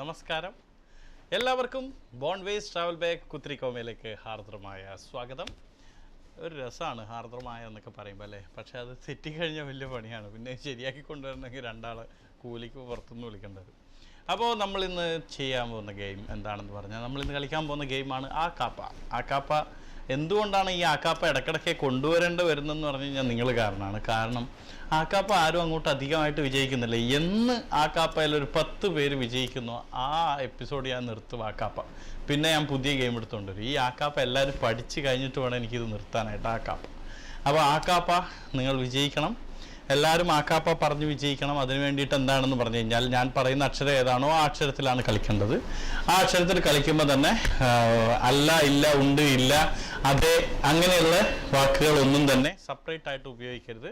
നമസ്കാരം, എല്ലാവർക്കും ബോൺവേസ് travel bag കുത്തിരിക്കോമയിലേക്ക് ഹാർദ്രമായ സ്വാഗതം. ഒരു രസമാണ് ഹാർദ്രമായ എന്നൊക്കെ പറയുമ്പോൾ അല്ലേ, പക്ഷേ അത് തെറ്റിക്കഴിഞ്ഞാൽ വലിയ പണിയാണ്. പിന്നെ ശരിയാക്കി കൊണ്ടുവരണമെങ്കിൽ രണ്ടാൾ കൂലിക്ക് പുറത്തുനിന്ന് വിളിക്കേണ്ടത്. അപ്പോൾ നമ്മളിന്ന് ചെയ്യാൻ പോകുന്ന ഗെയിം എന്താണെന്ന് പറഞ്ഞാൽ, നമ്മളിന്ന് കളിക്കാൻ പോകുന്ന ഗെയിമാണ് ആക്കാപ്പ. എന്തുകൊണ്ടാണ് ഈ ആക്കാപ്പ ഇടയ്ക്കിടയ്ക്ക് കൊണ്ടുവരേണ്ടി വരുന്നതെന്ന് പറഞ്ഞു കഴിഞ്ഞാൽ നിങ്ങൾ കാരണമാണ്. കാരണം ആക്കാപ്പ ആരും അങ്ങോട്ട് അധികമായിട്ട് വിജയിക്കുന്നില്ല. എന്ന് ആക്കാപ്പയിൽ ഒരു 10 പേര് വിജയിക്കുന്നു, ആ എപ്പിസോഡ് ഞാൻ നിർത്തും ആക്കാപ്പ. പിന്നെ ഞാൻ പുതിയ ഗെയിം എടുത്തുകൊണ്ട് വരും. ഈ ആക്കാപ്പ എല്ലാവരും പഠിച്ച് കഴിഞ്ഞിട്ട് വേണം എനിക്കിത് നിർത്താനായിട്ട് ആക്കാപ്പ. അപ്പോൾ ആക്കാപ്പ നിങ്ങൾ വിജയിക്കണം, എല്ലാവരും ആക്കാപ്പ പറഞ്ഞ് വിജയിക്കണം. അതിന് വേണ്ടിയിട്ട് എന്താണെന്ന് പറഞ്ഞു കഴിഞ്ഞാൽ, ഞാൻ പറയുന്ന അക്ഷരം ഏതാണോ ആ അക്ഷരത്തിലാണ് കളിക്കേണ്ടത്. ആ അക്ഷരത്തിൽ കളിക്കുമ്പോൾ തന്നെ അല്ല, ഇല്ല, ഉണ്ട്, ഇല്ല, അതെ, അങ്ങനെയുള്ള വാക്കുകളൊന്നും തന്നെ സെപ്പറേറ്റ് ആയിട്ട് ഉപയോഗിക്കരുത്.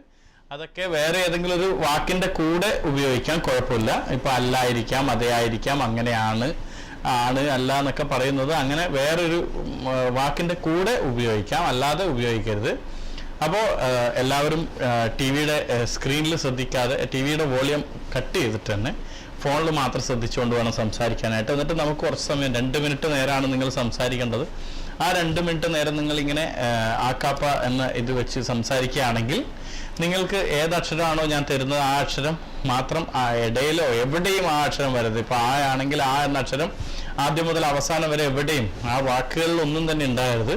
അതൊക്കെ വേറെ ഏതെങ്കിലും ഒരു വാക്കിൻ്റെ കൂടെ ഉപയോഗിക്കാൻ കുഴപ്പമില്ല. ഇപ്പോൾ അല്ലായിരിക്കാം, അതേ ആയിരിക്കാം, അങ്ങനെയാണ്, ആണ്, അല്ല എന്നൊക്കെ പറയുന്നത് അങ്ങനെ വേറൊരു വാക്കിൻ്റെ കൂടെ ഉപയോഗിക്കാം, അല്ലാതെ ഉപയോഗിക്കരുത്. അപ്പോൾ എല്ലാവരും ടി വിയുടെ സ്ക്രീനിൽ ശ്രദ്ധിക്കാതെ ടി വിയുടെ വോളിയം കട്ട് ചെയ്തിട്ട് തന്നെ ഫോണിൽ മാത്രം ശ്രദ്ധിച്ചുകൊണ്ട് വേണം സംസാരിക്കാനായിട്ട്. എന്നിട്ട് നമുക്ക് കുറച്ച് സമയം 2 മിനിറ്റ് നേരമാണ് നിങ്ങൾ സംസാരിക്കേണ്ടത്. ആ 2 മിനിറ്റ് നേരം നിങ്ങളിങ്ങനെ ആക്കാപ്പ എന്ന ഇത് വെച്ച് സംസാരിക്കുകയാണെങ്കിൽ നിങ്ങൾക്ക് ഏതക്ഷരമാണോ ഞാൻ തരുന്നത് ആ അക്ഷരം മാത്രം ഇടയിലോ എവിടെയും ആ അക്ഷരം വരരുത്. ഇപ്പോൾ ആ ആണെങ്കിൽ ആ എന്ന അക്ഷരം ആദ്യം മുതൽ അവസാനം വരെ എവിടെയും ആ വാക്കുകളിലൊന്നും തന്നെ ഉണ്ടാകരുത്.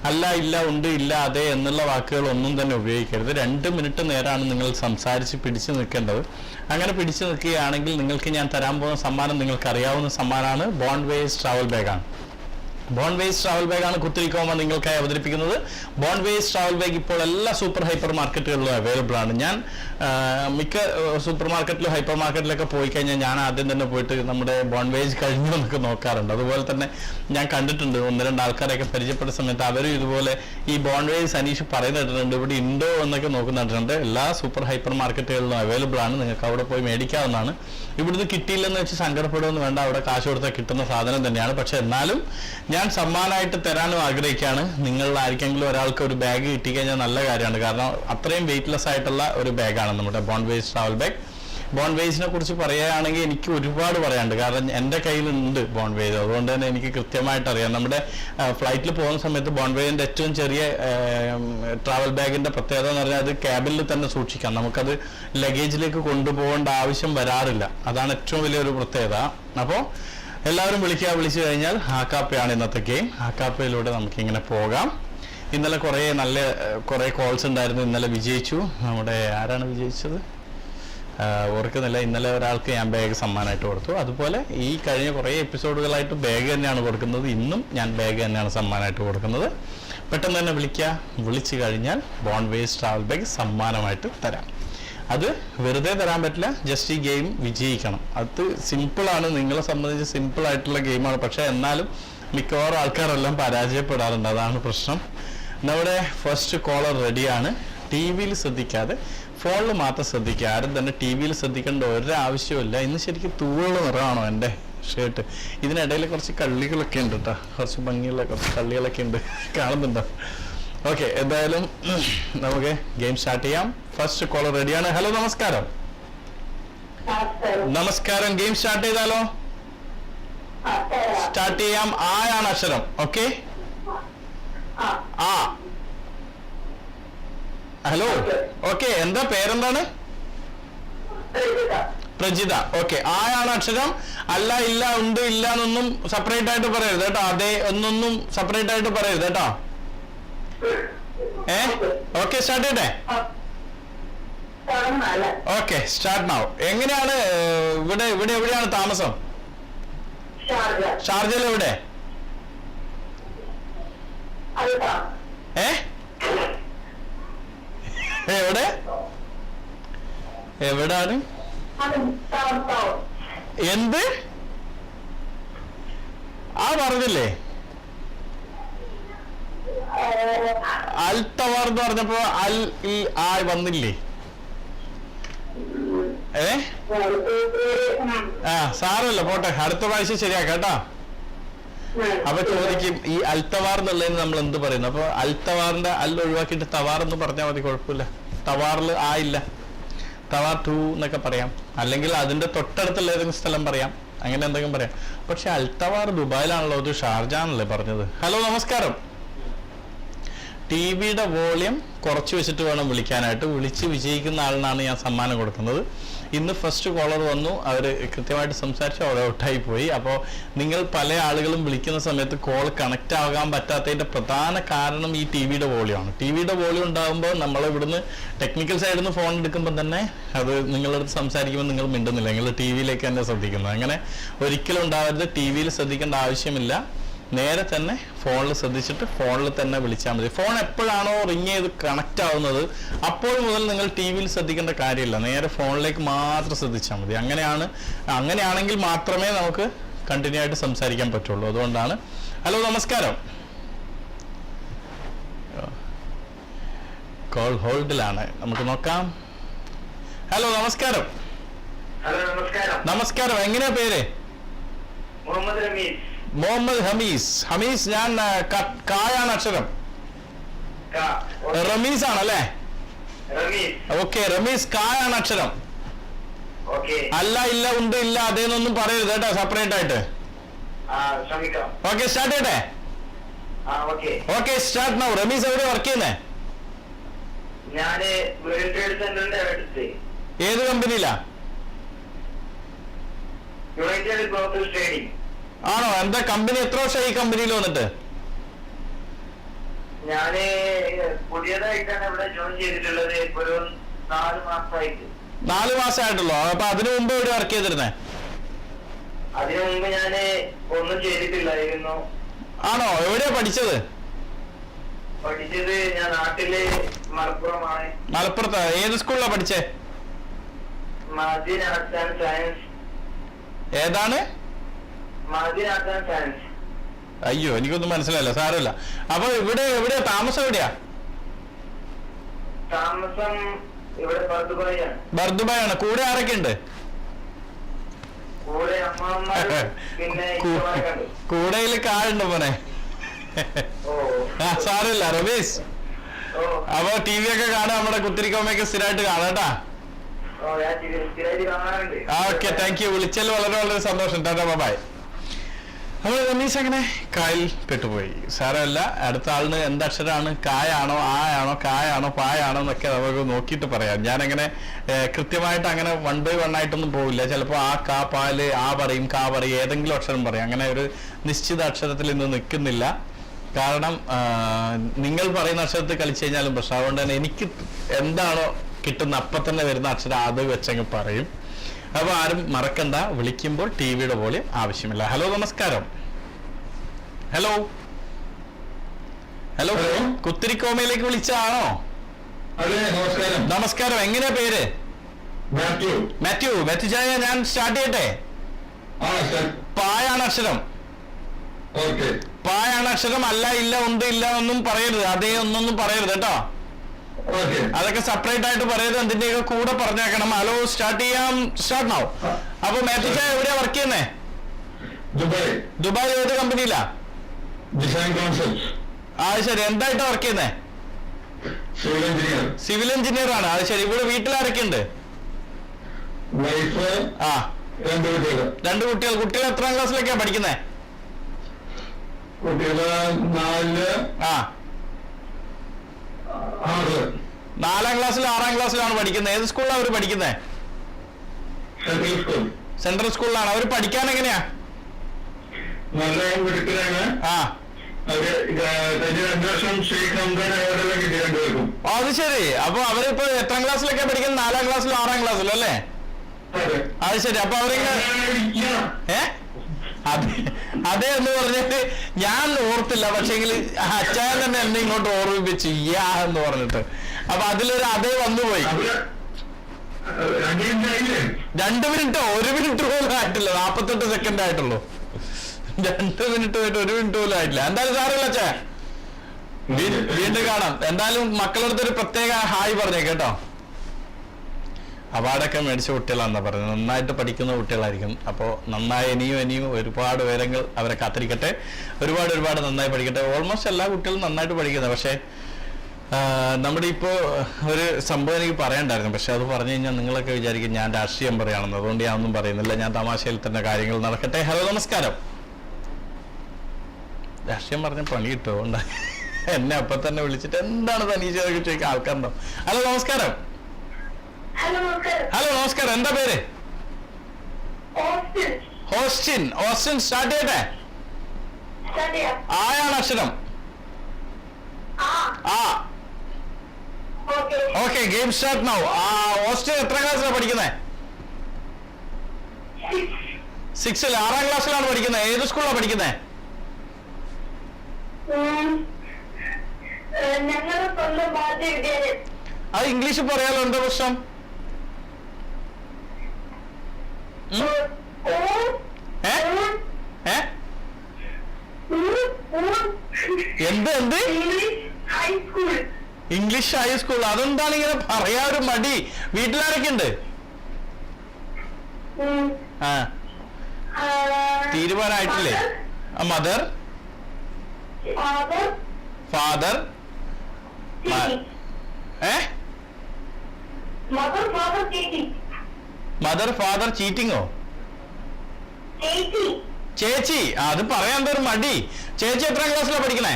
അല്ല, ഇല്ല, ഉണ്ട്, ഇല്ല, അതെ എന്നുള്ള വാക്കുകൾ ഒന്നും തന്നെ ഉപയോഗിക്കരുത്. 2 മിനിറ്റ് നേരമാണ് നിങ്ങൾ സംസാരിച്ച് പിടിച്ചു നിൽക്കേണ്ടത്. അങ്ങനെ പിടിച്ചു നിൽക്കുകയാണെങ്കിൽ നിങ്ങൾക്ക് ഞാൻ തരാൻ പോകുന്ന സമ്മാനം നിങ്ങൾക്ക് അറിയാവുന്ന സമ്മാനമാണ്. ബോൺവേസ് ട്രാവൽ ബാഗാണ്. ബോൺവേസ് ട്രാവൽ ബാഗാണ് കുത്തിരിക്കോമ നിങ്ങൾക്കായി അവതരിപ്പിക്കുന്നത്. ബോൺവേസ് ട്രാവൽ ബാഗ് ഇപ്പോൾ എല്ലാ സൂപ്പർ ഹൈപ്പർ മാർക്കറ്റുകളിലും അവൈലബിൾ ആണ്. ഞാൻ മിക്ക സൂപ്പർ മാർക്കറ്റിലും ഹൈപ്പർ മാർക്കറ്റിലൊക്കെ പോയി കഴിഞ്ഞാൽ ഞാൻ ആദ്യം തന്നെ പോയിട്ട് നമ്മുടെ ബോൺവേസ് കഴിഞ്ഞു എന്നൊക്കെ നോക്കാറുണ്ട്. അതുപോലെ തന്നെ ഞാൻ കണ്ടിട്ടുണ്ട് 1-2 ആൾക്കാരെയൊക്കെ പരിചയപ്പെട്ട സമയത്ത് അവരും ഇതുപോലെ ഈ ബോൺവേസ് അനീഷ് പറയുന്നിട്ടുണ്ട്, ഇവിടെ ഉണ്ടോ എന്നൊക്കെ നോക്കുന്നുണ്ട്. എല്ലാ സൂപ്പർ ഹൈപ്പർ മാർക്കറ്റുകളിലും അവൈലബിൾ ആണ്, നിങ്ങൾക്ക് അവിടെ പോയി മേടിക്കാവുന്നതാണ്. ഇവിടുന്ന് കിട്ടിയില്ലെന്ന് വെച്ച് സങ്കടപ്പെടുമെന്ന് വേണ്ട, അവിടെ കാശ് കൊടുത്താൽ കിട്ടുന്ന സാധനം തന്നെയാണ്. പക്ഷെ എന്നാലും ഞാൻ സമ്മാനമായിട്ട് തരാനും ആഗ്രഹിക്കുകയാണ്. നിങ്ങളിൽ ആർക്കെങ്കിലും ഒരാൾക്ക് ഒരു ബാഗ് കിട്ടിക്കഴിഞ്ഞാൽ നല്ല കാര്യമാണ്. കാരണം അത്രയും വെയിറ്റ്ലെസ് ആയിട്ടുള്ള ഒരു ബാഗാണ് നമ്മുടെ ബോൺവേസ് ട്രാവൽ ബാഗ്. ബോൺവേസിനെ കുറിച്ച് പറയുകയാണെങ്കിൽ എനിക്ക് ഒരുപാട് പറയാനുണ്ട്. കാരണം എൻ്റെ കയ്യിലുണ്ട് ബോൺവേസ്, അതുകൊണ്ട് തന്നെ എനിക്ക് കൃത്യമായിട്ട് അറിയാം. നമ്മുടെ ഫ്ലൈറ്റിൽ പോകുന്ന സമയത്ത് ബോൺവേസിൻ്റെ ഏറ്റവും ചെറിയ ട്രാവൽ ബാഗിൻ്റെ പ്രത്യേകത എന്ന് പറഞ്ഞാൽ അത് ക്യാബിനിൽ തന്നെ സൂക്ഷിക്കാം. നമുക്കത് ലഗേജിലേക്ക് കൊണ്ടുപോകേണ്ട ആവശ്യം വരാറില്ല. അതാണ് ഏറ്റവും വലിയൊരു പ്രത്യേകത. അപ്പോൾ എല്ലാവരും വിളിച്ചു കഴിഞ്ഞാൽ ആക്കാപ്പയാണ് ഇന്നത്തെ ഗെയിം. ആക്കാപ്പയിലൂടെ നമുക്കിങ്ങനെ പോകാം. ഇന്നലെ കുറേ കോൾസ് ഉണ്ടായിരുന്നു. ഇന്നലെ വിജയിച്ചു. നമ്മുടെ ആരാണ് വിജയിച്ചത് ഓർക്കുന്നില്ല. ഇന്നലെ ഒരാൾക്ക് ഞാൻ ബാഗ് സമ്മാനമായിട്ട് കൊടുത്തു. അതുപോലെ ഈ കഴിഞ്ഞ കുറേ എപ്പിസോഡുകളായിട്ട് ബാഗ് തന്നെയാണ് കൊടുക്കുന്നത്. ഇന്നും ഞാൻ ബാഗ് തന്നെയാണ് സമ്മാനമായിട്ട് കൊടുക്കുന്നത്. പെട്ടെന്ന് തന്നെ വിളിച്ചു കഴിഞ്ഞാൽ ബോൺവേസ് ട്രാവൽ ബാഗ് സമ്മാനമായിട്ട് തരാം. അത് വെറുതെ തരാൻ പറ്റില്ല, ജസ്റ്റ് ഈ ഗെയിം വിജയിക്കണം. അത് സിമ്പിളാണ്, നിങ്ങളെ സംബന്ധിച്ച് സിമ്പിളായിട്ടുള്ള ഗെയിമാണ്. പക്ഷേ എന്നാലും മിക്കവാറും ആൾക്കാരെല്ലാം പരാജയപ്പെടാറുണ്ട്, അതാണ് പ്രശ്നം. നമ്മുടെ ഫസ്റ്റ് കോളർ റെഡിയാണ്. ടി വിയിൽ ശ്രദ്ധിക്കാതെ ഫോണിൽ മാത്രം ശ്രദ്ധിക്കുക. ആരും തന്നെ ടി വിയിൽ ശ്രദ്ധിക്കേണ്ട ഒരാവശ്യമില്ല. ഇന്ന് ശരിക്കും തൂവെള്ള നിറമാണോ എൻ്റെ ഷർട്ട്? ഇതിനിടയിൽ കുറച്ച് കള്ളികളൊക്കെ ഉണ്ട് കേട്ടോ, കുറച്ച് ഭംഗിയുള്ള കുറച്ച് കള്ളികളൊക്കെ ഉണ്ട്, കാണുന്നുണ്ടോ? ഓക്കെ, എന്തായാലും നമുക്ക് ഗെയിം സ്റ്റാർട്ട് ചെയ്യാം. ഫസ്റ്റ് കോളർ റെഡിയാണ്. ഹലോ, നമസ്കാരം. നമസ്കാരം. ഗെയിം സ്റ്റാർട്ട് ചെയ്താലോ? സ്റ്റാർട്ട് ചെയ്യാം. ആയാണ് അക്ഷരം. ഓക്കെ, ആ. Hello, okay. എന്താ പേരെന്താണ്? പ്രജിത. ഓക്കെ, ആയാണ് അക്ഷരം. അല്ല, ഇല്ല, ഉണ്ട്, ഇല്ല എന്നൊന്നും സെപ്പറേറ്റ് ആയിട്ട് പറയരുത് കേട്ടോ. അതെ എന്നൊന്നും സെപ്പറേറ്റ് ആയിട്ട് പറയരുത് കേട്ടോ. ഓക്കെ, സ്റ്റാർട്ട് ചെയ്യട്ടെ? Okay, start now. എങ്ങനെയാണ് ഇവിടെ എവിടെയാണ് താമസം? ഷാർജയിൽ എവിടെ? എവിടാണ്? എന്ത് ആ പറഞ്ഞില്ലേ? അൽത്തവാർ എന്ന് പറഞ്ഞപ്പോ വന്നില്ലേ? സാരമല്ല, പോട്ടെ, അടുത്ത പ്രാവശ്യം ശരിയാക്കാം കേട്ടോ. അപ്പൊ ചോദിക്കും ഈ അൽത്തവാർ എന്നുള്ളതിന് നമ്മൾ എന്ത് പറയുന്നു? അപ്പൊ അൽത്തവാറിന്റെ അൽ ഒഴിവാക്കിയിട്ട് തവാർ എന്ന് പറഞ്ഞാൽ മതി, കുഴപ്പമില്ല. തവാറിൽ ആ ഇല്ല. അൽത്തവാർ 2 എന്നൊക്കെ പറയാം, അല്ലെങ്കിൽ അതിന്റെ തൊട്ടടുത്തുള്ള ഏതെങ്കിലും സ്ഥലം പറയാം, അങ്ങനെ എന്തെങ്കിലും പറയാം. പക്ഷെ അൽത്തവാർ ദുബായിലാണല്ലോ, ഇത് ഷാർജ ആണല്ലേ പറഞ്ഞത്. ഹലോ നമസ്കാരം. ടിവിയുടെ വോളിയം കുറച്ച് വെച്ചിട്ട് വേണം വിളിക്കാനായിട്ട്. വിളിച്ച് വിജയിക്കുന്ന ആളിനാണ് ഞാൻ സമ്മാനം കൊടുക്കുന്നത്. ഇന്ന് ഫസ്റ്റ് കോളർ വന്നു, അവർ കൃത്യമായിട്ട് സംസാരിച്ചു, അവിടെ ഔട്ടായി പോയി. അപ്പോൾ നിങ്ങൾ പല ആളുകളും വിളിക്കുന്ന സമയത്ത് കോൾ കണക്റ്റ് ആകാൻ പറ്റാത്തതിൻ്റെ പ്രധാന കാരണം ഈ ടിവിയുടെ വോളിയമാണ്. ടിവിയുടെ വോളിയം ഉണ്ടാകുമ്പോൾ നമ്മൾ ഇവിടുന്ന് ടെക്നിക്കൽ സൈഡിൽ നിന്ന് ഫോൺ എടുക്കുമ്പോൾ തന്നെ അത് നിങ്ങളടുത്ത് സംസാരിക്കുമ്പോൾ നിങ്ങൾ മിണ്ടുന്നില്ല, നിങ്ങൾ ടി വിയിലേക്ക് തന്നെ ശ്രദ്ധിക്കുന്നത്. അങ്ങനെ ഒരിക്കലും ഉണ്ടാവരുത്. ടി വിയിൽ ശ്രദ്ധിക്കേണ്ട ആവശ്യമില്ല. നേരെ തന്നെ ഫോണിൽ ശ്രദ്ധിച്ചിട്ട് ഫോണിൽ തന്നെ വിളിച്ചാൽ മതി. ഫോൺ എപ്പോഴാണോ റിങ് ചെയ്ത് കണക്റ്റ് ആവുന്നത് അപ്പോൾ മുതൽ നിങ്ങൾ ടി വിയിൽ ശ്രദ്ധിക്കേണ്ട കാര്യമില്ല, നേരെ ഫോണിലേക്ക് മാത്രം ശ്രദ്ധിച്ചാൽ മതി. അങ്ങനെയാണെങ്കിൽ മാത്രമേ നമുക്ക് കണ്ടിന്യൂ ആയിട്ട് സംസാരിക്കാൻ പറ്റുള്ളൂ. അതുകൊണ്ടാണ്. ഹലോ നമസ്കാരം. കോൾ ഹോൾഡിലാണ്, നമുക്ക് നോക്കാം. ഹലോ നമസ്കാരം. നമസ്കാരം. എങ്ങനെയാ പേര്? മുഹമ്മദ് ഹമീസ്. ഹമീസ്, ഞാൻ കായാണ് അക്ഷരം. റമീസ് ആണല്ലേ? ഓക്കെ, റമീസ് കായാണ് അക്ഷരം. അല്ല, ഇല്ല, ഉണ്ട്, ഇല്ല, അതേന്നൊന്നും പറയരുത് കേട്ടോ, സെപ്പറേറ്റ് ആയിട്ട്. ഓക്കെ, സ്റ്റാർട്ട് ചെയ്യട്ടെ? Okay, start now. റമീസ് എവിടെ വർക്ക് ചെയ്യുന്നേ? ഏത് കമ്പനിയിലാ? ആണോ? എന്താ കമ്പനി? എത്ര വർഷം ഈ കമ്പനിയിൽ വന്നിട്ട്? ഞാന് പുതിയതായിട്ടാണ് ഇവിടെ ജോയിൻ ചെയ്തിട്ടുള്ളത്. ഒരു 4 മാസമായിട്ട്. 4 മാസമായിട്ടുള്ളൂ. അപ്പൊ അതിനു മുമ്പ് എവിടെ വർക്ക് ചെയ്തിരുന്നേ? അതിനു മുമ്പ് ഞാന് ഒന്നും ചെയ്തിട്ടില്ലായിരുന്നു. ആണോ? എവിടെയാ പഠിച്ചത്? പഠിച്ചത് ഞാൻ നാട്ടില് മലപ്പുറമാണ്. മലപ്പുറത്ത് ഏത് സ്കൂളിലാ പഠിച്ചേ? Madina arts and science. ഏതാണ്? Madina arts and science. അയ്യോ, എനിക്കൊന്നും മനസ്സിലായില്ല, സാരമില്ല. അപ്പൊ എവിടെയാ താമസം? എവിടെയാ താമസം? ഇവിടെ ബർദുബായാണ്. ബർദുബായാണ്. കൂടെ ആരൊക്കെ ഉണ്ട്? കൂടെ അമ്മമാരും പിന്നെ കൂടെയിൽ കാളുണ്ട് മോനെ. സാരമില്ല റമീസ്. അപ്പൊ ടി വി ഒക്കെ കാണാൻ നമ്മുടെ കുത്തിരിക്കോമയൊക്കെ സ്ഥിരമായിട്ട് കാണാട്ടാ. Okay, thank you. വിളിച്ചാൽ വളരെ വളരെ സന്തോഷം. Tata, by. അപ്പോൾ റമീസ് അങ്ങനെ കായിൽ പെട്ടുപോയി. സാരമല്ല, അടുത്ത ആളിന് എന്തക്ഷരമാണ്? കായാണോ, ആയാണോ, കായാണോ, പായാണോ എന്നൊക്കെ നമുക്ക് നോക്കിയിട്ട് പറയാം. ഞാനങ്ങനെ കൃത്യമായിട്ട് അങ്ങനെ 1 by 1 ആയിട്ടൊന്നും പോവില്ല. ചിലപ്പോൾ ആ, കാ, പാല്, ആ പറയും, കാ പറയും, ഏതെങ്കിലും അക്ഷരം പറയും. അങ്ങനെ ഒരു നിശ്ചിത അക്ഷരത്തിൽ ഇന്ന് നിൽക്കുന്നില്ല. കാരണം നിങ്ങൾ പറയുന്ന അക്ഷരത്തിൽ കളിച്ചു കഴിഞ്ഞാലും പ്രശ്നം. അതുകൊണ്ട് തന്നെ എനിക്ക് എന്താണോ കിട്ടുന്ന അപ്പം തന്നെ വരുന്ന അക്ഷരം അത് വെച്ചങ്ങ് പറയും. അപ്പൊ ആരും മറക്കണ്ട, വിളിക്കുമ്പോൾ ടി വിയുടെ വോളിയം ആവശ്യമില്ല. ഹലോ നമസ്കാരം. ഹലോ ഹലോ കുത്തിരിക്കോമയിലേക്ക് വിളിച്ചാണോ? നമസ്കാരം. എങ്ങനെയാ പേര്? മാത്യു. മാത്യു, ഞാൻ സ്റ്റാർട്ട് ചെയ്യട്ടെ? പായാണ് അക്ഷരം. പായാണ് അക്ഷരം. അല്ല, ഇല്ല, ഉണ്ട്, ഇല്ല ഒന്നും പറയരുത്. അതേ ഒന്നൊന്നും പറയരുത് കേട്ടോ. അതൊക്കെ സെപ്പറേറ്റ് ആയിട്ട് പറയരുത്. എന്തിന്റെയൊക്കെ കൂടെ പറഞ്ഞേക്കണം. ഹലോ, സ്റ്റാർട്ട് ചെയ്യാം. സ്റ്റാർട്ട് നാവും. അപ്പൊ മാത്യു ചായ എവിടെയാ വർക്ക് ചെയ്യുന്നേ? ദുബായ്. ഏത് കമ്പനിയിലാ? അത് ശരി. എന്തായിട്ടാ വർക്ക് ചെയ്യുന്നേ? സിവിൽ എഞ്ചിനീയർ ആണ്. അത് ശരി. ഇവിടെ വീട്ടിലാരൊക്കെ ഉണ്ട്? 2 കുട്ടികൾ. കുട്ടികൾ എത്രാം ക്ലാസ്സിലേക്കാ പഠിക്കുന്നേ? 4ാം ക്ലാസ്സിലും 6ാം ക്ലാസ്സിലാണ് പഠിക്കുന്നത്. ഏത് സ്കൂളിലാണ് അവർ പഠിക്കുന്നത്? സെൻട്രൽ സ്കൂളിലാണ്. അവർ പഠിക്കാൻ എങ്ങനെയാ? അത് ശരി. അപ്പൊ അവരിപ്പോ എത്രാം ക്ലാസ്സിലൊക്കെ പഠിക്കുന്നത്? 4ാം ക്ലാസ്സിലും 6ാം ക്ലാസ്സിലും അല്ലേ? അത് ശരി. അപ്പൊ അവരിങ്ങനെ അതെ എന്ന് പറഞ്ഞിട്ട് ഞാൻ ഓർത്തില്ല. പക്ഷെങ്കിൽ അച്ചായൻ തന്നെ എന്നെ ഇങ്ങോട്ട് ഓർമ്മിപ്പിച്ചു എന്ന് പറഞ്ഞിട്ട്. അപ്പൊ അതിലൊരു അതേ വന്നുപോയി. 2 മിനിറ്റോ? 1 മിനിറ്റ് പോലും ആയിട്ടില്ല. 48 സെക്കൻഡ് ആയിട്ടുള്ളൂ. 2 മിനിറ്റ് പോയിട്ട് 1 മിനിറ്റ് പോലും ആയിട്ടില്ല. എന്തായാലും സാരമില്ല അച്ഛാ, വീണ്ടും കാണാം. എന്തായാലും മക്കളടുത്തൊരു പ്രത്യേക ഹായ് പറഞ്ഞേ കേട്ടോ. അവാർഡൊക്കെ മേടിച്ച കുട്ടികളാണെന്നാ പറയുന്നത്. നന്നായിട്ട് പഠിക്കുന്ന കുട്ടികളായിരിക്കും. അപ്പോൾ നന്നായി ഇനിയും ഒരുപാട് ഉയരങ്ങൾ അവരെ കാത്തിരിക്കട്ടെ. ഒരുപാട് നന്നായി പഠിക്കട്ടെ. ഓൾമോസ്റ്റ് എല്ലാ കുട്ടികളും നന്നായിട്ട് പഠിക്കുന്നത്. പക്ഷേ നമ്മുടെ ഇപ്പോൾ ഒരു സംഭവം എനിക്ക് പറയണ്ടായിരുന്നു, പക്ഷെ അത് പറഞ്ഞു കഴിഞ്ഞാൽ നിങ്ങളൊക്കെ വിചാരിക്കും ഞാൻ രാഷ്ട്രീയം പറയുകയാണെന്ന്. അതുകൊണ്ട് ഞാൻ ഒന്നും പറയുന്നില്ല, ഞാൻ തമാശയിൽ തന്നെ കാര്യങ്ങൾ നടക്കട്ടെ. ഹലോ നമസ്കാരം. രാഷ്ട്രീയം പറഞ്ഞ പണി കിട്ടുമോ? എന്നെ അപ്പൊ തന്നെ വിളിച്ചിട്ട് എന്താണ് തനീച്ചതൊക്കെ ചോദിക്കാൻ ആൾക്കാരുണ്ടോ? ഹലോ നമസ്കാരം. ഹലോ നമസ്കാരം. എന്താ പേര്? ഓസ്റ്റിൻ. ഓസ്റ്റിൻ സ്റ്റാർട്ട് ചെയ്യട്ടെ. ആയാണ് അക്ഷരം. ആ okay, game start now. Austin എത്ര ക്ലാസ്സിലാണ് പഠിക്കുന്നത്? 6ൽ, 6ാം ക്ലാസ്സിലാണ് പഠിക്കുന്നത്. ഏത് സ്കൂളിലാണ് പഠിക്കുന്നത്? അത് ഇംഗ്ലീഷ് പറയാലോ, എന്താ പ്രശ്നം? എന്ത് എന്ത് ഇംഗ്ലീഷ് ഹൈസ്കൂൾ? അതെന്താണ് ഇങ്ങനെ പറയാ ഒരു മടി? വീട്ടിലാരൊക്കെ ഉണ്ട്? ആ തീരുമാനമായിട്ടില്ലേ? മദർ, ഫാദർ, മദർ ഫാദർ ചീറ്റിങ്ങോ? ചേച്ചി. അത് പറയാൻ എന്താ ഒരു മടി? ചേച്ചി എത്രാം ക്ലാസ്സിലാണ് പഠിക്കണേ?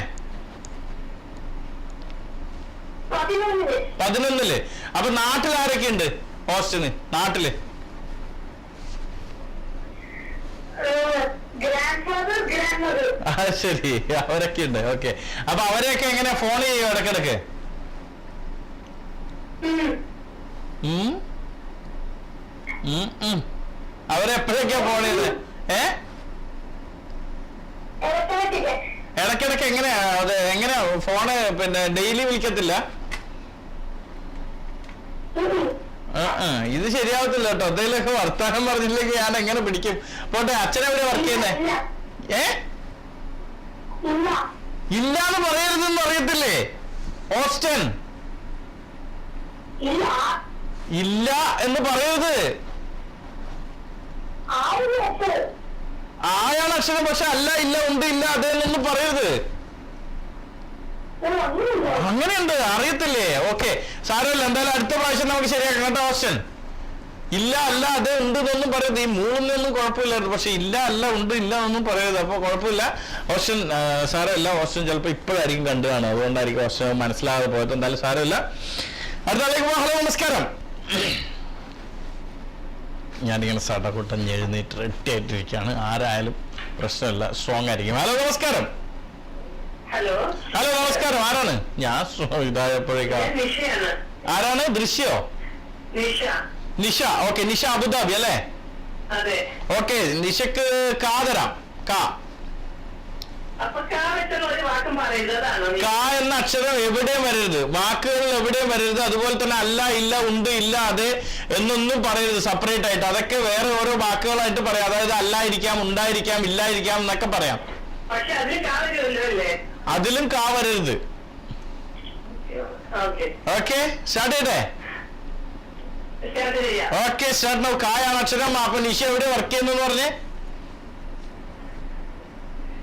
11. അപ്പൊ നാട്ടിൽ ആരൊക്കെ ഉണ്ട്? ഹോസ്റ്റലിന് നാട്ടില് ശരി, അവരൊക്കെ ഉണ്ട്. ഓക്കെ, അപ്പൊ അവരെയൊക്കെ എങ്ങനെ ഫോൺ ചെയ്യോ ഇടക്കിടക്ക്? അവരെപ്പോഴൊക്കെയാ ഫോൺ ചെയ്ത്? ഇടക്കിടക്ക് എങ്ങനെയാ അത്? എങ്ങനെയാ ഫോണ്? പിന്നെ ഡെയിലി വിളിക്കത്തില്ല? ഇത് ശരിയാവത്തില്ല കേട്ടോ. എന്തെങ്കിലുമൊക്കെ വർത്താനം പറഞ്ഞില്ലെങ്കിൽ ഞാൻ എങ്ങനെ പിടിക്കും? പോട്ടെ, അച്ഛനെവിടെ വർക്ക് ചെയ്യുന്നേ? ഇല്ലാന്ന് പറയരുതെന്ന് അറിയത്തില്ലേ ഓസ്റ്റൻ? ഇല്ല എന്ന് പറയരുത്. ആയാണ് അക്ഷരം, പക്ഷെ അല്ല, ഇല്ല, ഉണ്ട്, ഇല്ല, അതേന്നൊന്നും പറയരുത്. അങ്ങനെയുണ്ട്, അറിയത്തില്ലേ? ഓക്കെ, സാരമില്ല. എന്തായാലും അടുത്ത പ്രാവശ്യം നമുക്ക് ശരിയാക്കാം കേട്ടോ ഓസ്റ്റൻ. ഇല്ല, അല്ല, അതെ, ഉണ്ട് എന്നൊന്നും പറയരുത്. ഈ മൂന്നൊന്നും കുഴപ്പമില്ലായിരുന്നു, പക്ഷെ ഇല്ല, അല്ല, ഉണ്ട്, ഇല്ല എന്നൊന്നും പറയരുത്. അപ്പൊ കുഴപ്പമില്ല ഓസ്റ്റൻ. സാരമില്ല, ഓസ്റ്റൻ ചിലപ്പോ ഇപ്പോഴായിരിക്കും കണ്ടു കാണും, അതുകൊണ്ടായിരിക്കും ഓസ്റ്റൻ മനസ്സിലാകാതെ പോയത്. എന്തായാലും സാരമില്ല. അടുത്ത ആളേക്ക് പോ. ഹലോ നമസ്കാരം. ഞാനിങ്ങനെ സടകൂട്ടം എഴുന്നേറ്റ് റെഡി ആയിട്ടിരിക്കുകയാണ്. ആരായാലും പ്രശ്നമില്ല, സ്ട്രോങ് ആയിരിക്കും. ഹലോ നമസ്കാരം. ഹലോ നമസ്കാരം. ആരാണ്? ഞാൻ ഇതായപ്പോഴേക്കാണ്. ആരാണ്? ദൃശ്യോ? നിഷ. ഓക്കെ, നിഷ അബുദാബി അല്ലേ? ഓക്കെ, നിഷക്ക് കാതരാം. കാ എന്ന അക്ഷരം എവിടെയും വരരുത്, വാക്കുകളിൽ എവിടെയും വരരുത്. അതുപോലെ തന്നെ അല്ല, ഇല്ല, ഉണ്ട്, ഇല്ല, അതെ എന്നൊന്നും പറയരുത് സെപ്പറേറ്റ് ആയിട്ട്. അതൊക്കെ വേറെ ഓരോ വാക്കുകളായിട്ട് പറയാം. അതായത് അല്ലായിരിക്കാം, ഉണ്ടായിരിക്കാം, ഇല്ലായിരിക്കാം എന്നൊക്കെ പറയാം. അതിലും കാ വരരുത്. ഓക്കെ, സ്റ്റാർട്ട് ചെയ്യട്ടെ? Okay, start now. കായാണ് അക്ഷരം. അപ്പൊ നിഷ എവിടെ വർക്ക് ചെയ്യുന്നു പറഞ്ഞേ?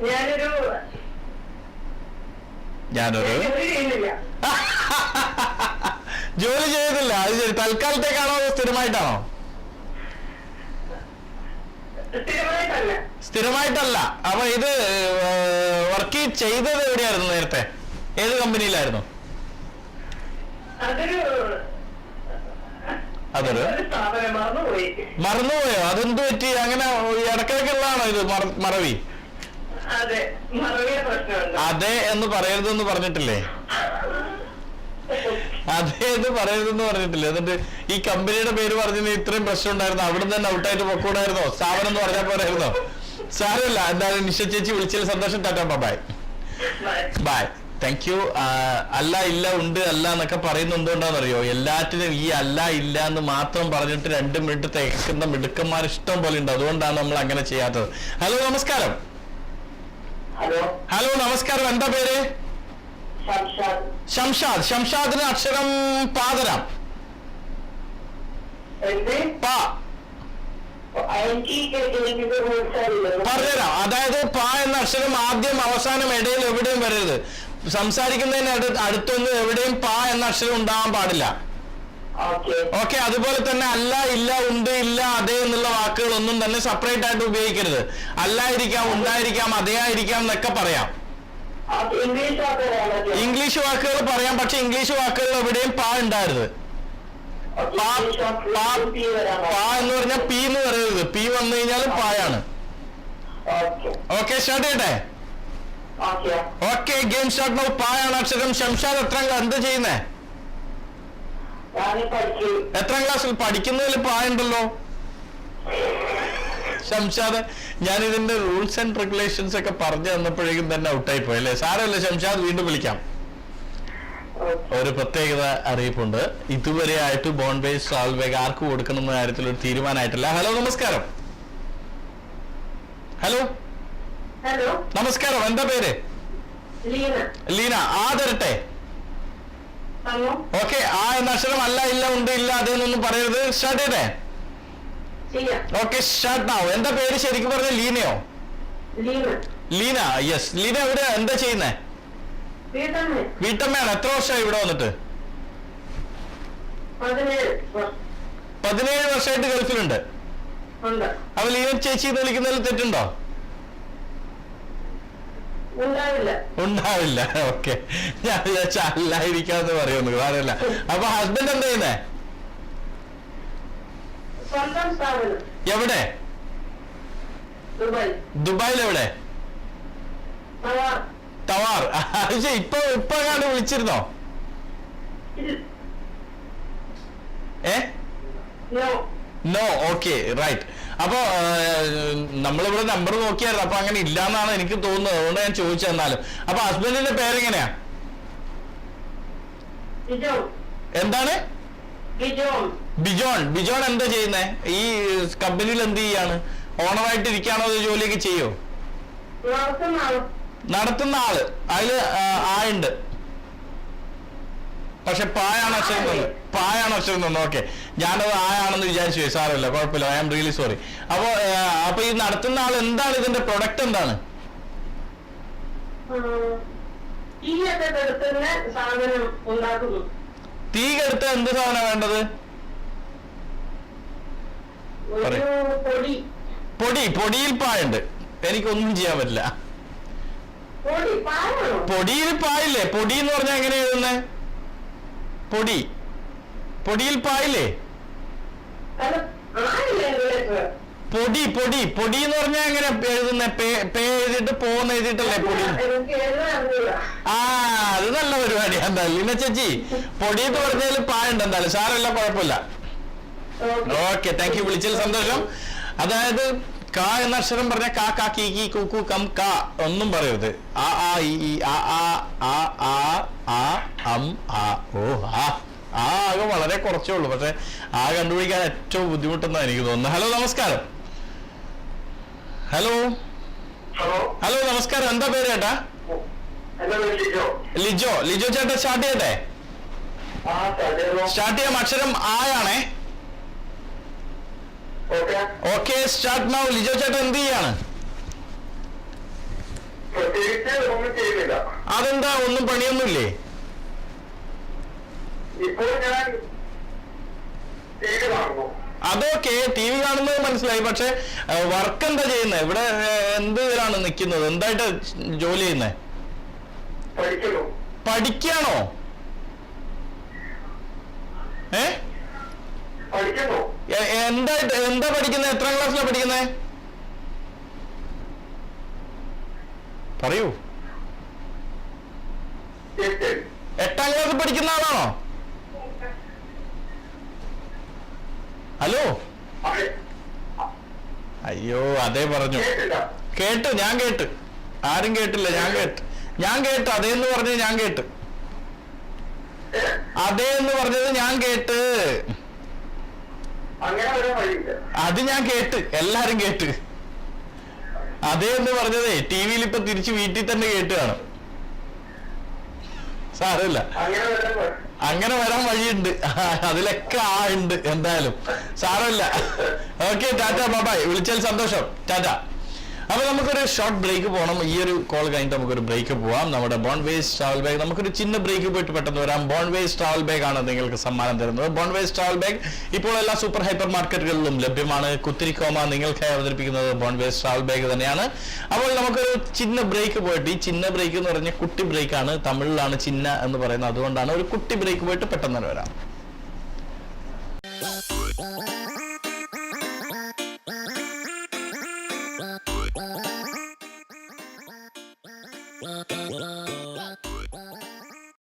ഞാനൊരു ജോലി ചെയ്യുന്നില്ല. അത് ശരി, തൽക്കാലത്തേക്കാണോ സ്ഥിരമായിട്ടാണോ? സ്ഥിരമായിട്ടല്ല. അപ്പൊ ഇത് വർക്ക് ചെയ്തത് എവിടെയായിരുന്നു നേരത്തെ? ഏത് കമ്പനിയിലായിരുന്നു? അതൊരു മറന്നുപോയോ? അതെന്ത് പറ്റി? അങ്ങനെ ഇടക്കിടക്കുള്ളതാണോ ഇത് മറവി? അതെ എന്ന് പറയരുതെന്ന് പറഞ്ഞിട്ടില്ലേ? അതെ എന്ന് പറയരുതെന്ന് പറഞ്ഞിട്ടില്ലേ? എന്നിട്ട് ഈ കമ്പനിയുടെ പേര് പറഞ്ഞ ഇത്രയും പ്രശ്നം ഉണ്ടായിരുന്നു, അവിടെ തന്നെ ഔട്ടായിട്ട് പൊക്കൂടായിരുന്നോ? സ്ഥാപനം എന്ന് പറഞ്ഞാൽ പോരായിരുന്നോ? സാരമില്ല. എന്തായാലും നിഷ ചേച്ചി വിളിച്ചതിൽ സന്തോഷം. Tata, bye. Bye, thank you. അല്ല, ഇല്ല, ഉണ്ട്, അല്ല എന്നൊക്കെ പറയുന്നത് എന്തുകൊണ്ടാണെന്നറിയോ? എല്ലാറ്റിനും ഈ അല്ല, ഇല്ല എന്ന് മാത്രം പറഞ്ഞിട്ട് 2 മിനിറ്റ് തേക്കുന്ന മിടുക്കന്മാർ ഇഷ്ടം പോലെ ഉണ്ട്. അതുകൊണ്ടാണ് നമ്മൾ അങ്ങനെ ചെയ്യാത്തത്. ഹലോ നമസ്കാരം. ഹലോ നമസ്കാരം. എന്താ പേര്? ഷംഷാദ്. ഷംഷാദിന് അക്ഷരം പാതരാം. പറഞ്ഞുതരാം. അതായത് പ എന്ന അക്ഷരം ആദ്യം അവസാനം ഇടയിൽ എവിടെയും വരരുത്. സംസാരിക്കുന്നതിന് അടുത്തൊന്നും എവിടെയും പാ എന്ന അക്ഷരം ഉണ്ടാവാൻ പാടില്ല. ഓക്കെ, അതുപോലെ തന്നെ അല്ല, ഇല്ല, ഉണ്ട്, ഇല്ല, അതെ എന്നുള്ള വാക്കുകളൊന്നും തന്നെ സെപ്പറേറ്റ് ആയിട്ട് ഉപയോഗിക്കരുത്. അല്ലായിരിക്കാം, ഉണ്ടായിരിക്കാം, അതേ ആയിരിക്കാം എന്നൊക്കെ പറയാം. ഇംഗ്ലീഷ് വാക്കുകൾ പറയാം, പക്ഷെ ഇംഗ്ലീഷ് വാക്കുകൾ എവിടെയും പാ ഉണ്ടായിരുന്നത്. പാ എന്ന് പറഞ്ഞാൽ പി എന്ന് പറയരുത്. പി വന്നു കഴിഞ്ഞാൽ പായാണ്. ഓക്കെ, സ്റ്റാർട്ട് ചെയ്യട്ടെ? Okay, game start now. പായാണ് അക്ഷരം. ഷംഷാദ് എന്ത് ചെയ്യുന്നേ? എത്രാം ക്ലാസ്സിൽ? പഠിക്കുന്നതിൽ പായുണ്ടല്ലോ ഷംഷാദ്. ഞാൻ ഇതിന്റെ റൂൾസ് ആൻഡ് റെഗുലേഷൻസ് ഒക്കെ പറഞ്ഞു തന്നപ്പോഴേക്കും തന്നെ ഔട്ടായി പോയി അല്ലേ? സാരമല്ല ഷംഷാദ്, വീണ്ടും വിളിക്കാം. ഒരു പ്രത്യേകത അറിയിപ്പുണ്ട്. ഇതുവരെ ആയിട്ട് ബോണ്ട് ബേസ് ട്രാവൽ ബാഗ് ആർക്ക് കൊടുക്കണം എന്ന കാര്യത്തിൽ ഒരു തീരുമാനമായിട്ടില്ല. ഹലോ, നമസ്കാരം. ഹലോ, നമസ്കാരം. എന്താ പേര്? ലീന. ആ തരട്ടെ? ഓക്കെ, ആ എന്ന അക്ഷരം അല്ല, ഇല്ല, ഉണ്ട്, ഇല്ല, അതെന്നൊന്നും പറയരുത്. സ്റ്റാർട്ട് ചെയ്തേ? ഓക്കെ, സ്റ്റാർട്ട് ആവും. എന്താ പേര് ശരിക്കും പറഞ്ഞ? ലീനയോ? ലീന. യെസ്. ലീന എവിടെ, എന്താ ചെയ്യുന്നേ? വീട്ടമ്മയാണ്. എത്ര വർഷമായി ഇവിടെ വന്നിട്ട്? 17 വർഷമായിട്ട് ഗൾഫിലുണ്ട്. അപ്പൊ ലീന ചേച്ചി എന്ന് വിളിക്കുന്നതിൽ തെറ്റുണ്ടോ? ഉണ്ടാവില്ല. ഓക്കെ, ഞാൻ വിചാരിച്ച അല്ലായിരിക്കാന്ന് പറയുന്നു. കാര്യമില്ല. അപ്പൊ ഹസ്ബൻഡ് എന്താ ചെയ്യുന്നേ? എവിടെ? ദുബായിൽ. എവിടെ? തവാർ. ഇപ്പൊ കണ്ട് വിളിച്ചിരുന്നോ? നോ. Okay, right. അപ്പൊ നമ്മളിവിടെ നമ്പർ നോക്കിയായിരുന്നു. അപ്പൊ അങ്ങനെ ഇല്ലാന്നാണ് എനിക്ക് തോന്നുന്നത്. അതുകൊണ്ട് ഞാൻ ചോദിച്ചു. എന്നാലും അപ്പൊ ഹസ്ബൻഡിന്റെ പേരെങ്ങനെയാ? എന്താണ്? ബിജോൺ. ബിജോൺ എന്താ ചെയ്യുന്നേ? ഈ കമ്പനിയിൽ എന്ത് ചെയ്യാണ്? ഓണറായിട്ട് ഇരിക്കാണോ? അത് ജോലിയൊക്കെ ചെയ്യോ? നടത്തുന്ന ആള്. അതില് ആയുണ്ട്, പക്ഷെ പായാണ് അക്ഷരം തന്നു. പായാണ് അക്ഷരം തന്നു. ഓക്കെ, ഞാനത് ആയാണെന്ന് വിചാരിച്ചു. സാരമില്ല, കുഴപ്പമില്ല. I am really sorry. അപ്പൊ ഈ നടത്തുന്ന ആൾ എന്താണ്? ഇതിന്റെ പ്രൊഡക്റ്റ് എന്താണ്? തീ കെടുത്ത എന്ത് സാധനം വേണ്ടത്? പൊടിയിൽ പായുണ്ട്. എനിക്കൊന്നും ചെയ്യാൻ പറ്റില്ല. പൊടിയിൽ പായില്ലേ? പൊടി എന്ന് പറഞ്ഞാൽ എങ്ങനെ എഴുതുന്നേ? പൊടിയിൽ പായില്ലേ? പൊടി എന്ന് പറഞ്ഞാൽ എങ്ങനെ എഴുതുന്നേ? പേ എഴുതിട്ട് പോന്ന് എഴുതിട്ടല്ലേ പൊടി? അത് നല്ല പരിപാടിയാ. എന്തായാലും ലീന ചേച്ചി, പൊടി എന്ന് പറഞ്ഞാൽ പായുണ്ട്. എന്തായാലും സാരമില്ല, കുഴപ്പമില്ല. Okay, thank you. വിളിച്ചതിൽ സന്തോഷം. അതായത് ക എന്ന അക്ഷരം പറഞ്ഞ കാ, കാ, കീ, കീ, കുക്കു, കം, ക ഒന്നും പറയരുത്. ആ, ആ, ഈ, ആ, ആകെ വളരെ കുറച്ചേ ഉള്ളൂ. പക്ഷെ ആ കണ്ടുപിടിക്കാൻ ഏറ്റവും ബുദ്ധിമുട്ടെന്നാണ് എനിക്ക് തോന്നുന്നത്. ഹലോ, നമസ്കാരം. ഹലോ, നമസ്കാരം. എന്താ പേര് ചേട്ടാ? ലിജോ. ലിജോ ചേട്ടാ, സ്റ്റാർട്ട് ചെയ്യട്ടെ? സ്റ്റാർട്ട് ചെയ്യാം. അക്ഷരം ആയാണേ. Okay, start now. ലിജോ ചേട്ടാ എന്ത് ചെയ്യാണ്? അതെന്താ, ഒന്നും പണിയൊന്നുമില്ലേ? അതൊക്കെ ടി വി കാണുന്നത് മനസ്സിലായി. പക്ഷെ വർക്ക് എന്താ ചെയ്യുന്നത്? ഇവിടെ എന്ത് ഇതിലാണ് നിൽക്കുന്നത്? എന്തായിട്ട് ജോലി ചെയ്യുന്നത്? പഠിക്കാണോ? എന്താ പഠിക്കുന്നത്? എത്രാം ക്ലാസ്സിലാണ് പഠിക്കുന്നത്? പറയൂ. 8ാം ക്ലാസ്സിൽ പഠിക്കുന്ന ആളാണോ? ഹലോ. അയ്യോ, അതേ പറഞ്ഞു. കേട്ടു, ഞാൻ കേട്ട്. ആരും കേട്ടില്ല, ഞാൻ കേട്ട്. അതേന്ന് പറഞ്ഞത് ഞാൻ കേട്ട്. അതേന്ന് പറഞ്ഞത് ഞാൻ കേട്ട്. അത് ഞാൻ കേട്ട്. എല്ലാരും കേട്ട്. അതേന്ന് പറഞ്ഞതേ ടി വിയിൽ ഇപ്പൊ തിരിച്ച് വീട്ടിൽ തന്നെ കേട്ട് കാണും. സാരമില്ല, അങ്ങനെ വരാൻ വഴിയുണ്ട്. അതിലൊക്കെ ഉണ്ട്. എന്തായാലും സാരമില്ല. Okay, tata, bye. വിളിച്ചാൽ സന്തോഷം. ടാറ്റ. അപ്പൊ നമുക്കൊരു ഷോർട്ട് ബ്രേക്ക് പോകണം. ഈ ഒരു കോൾ കഴിഞ്ഞിട്ട് നമുക്കൊരു ബ്രേക്ക് പോവാം. നമ്മുടെ ബോൺവേസ് ട്രാവൽ ബാഗ്, നമുക്കൊരു ചിന്ന ബ്രേക്ക് പോയിട്ട് പെട്ടെന്ന് വരാം. ബോൺവേസ് ട്രാവൽ ബാഗ് ആണ് നിങ്ങൾക്ക് സമ്മാനം തരുന്നത്. ബോൺവേസ് ട്രാവൽ ബാഗ് ഇപ്പോൾ എല്ലാ സൂപ്പർ ഹൈപ്പർ മാർക്കറ്റുകളിലും ലഭ്യമാണ്. കുത്തിരിക്കോമ നിങ്ങൾക്കായി അവതരിപ്പിക്കുന്നത് ബോൺവേസ് ട്രാവൽ ബാഗ് തന്നെയാണ്. അപ്പോൾ നമുക്കൊരു ചിന്ന ബ്രേക്ക് പോയിട്ട്, ഈ ചിന്ന ബ്രേക്ക് എന്ന് പറഞ്ഞാൽ കുട്ടി ബ്രേക്ക് ആണ്, തമിഴിലാണ് ചിന്ന എന്ന് പറയുന്നത്, അതുകൊണ്ടാണ് ഒരു കുട്ടി ബ്രേക്ക് പോയിട്ട് പെട്ടെന്ന് തന്നെ വരാം.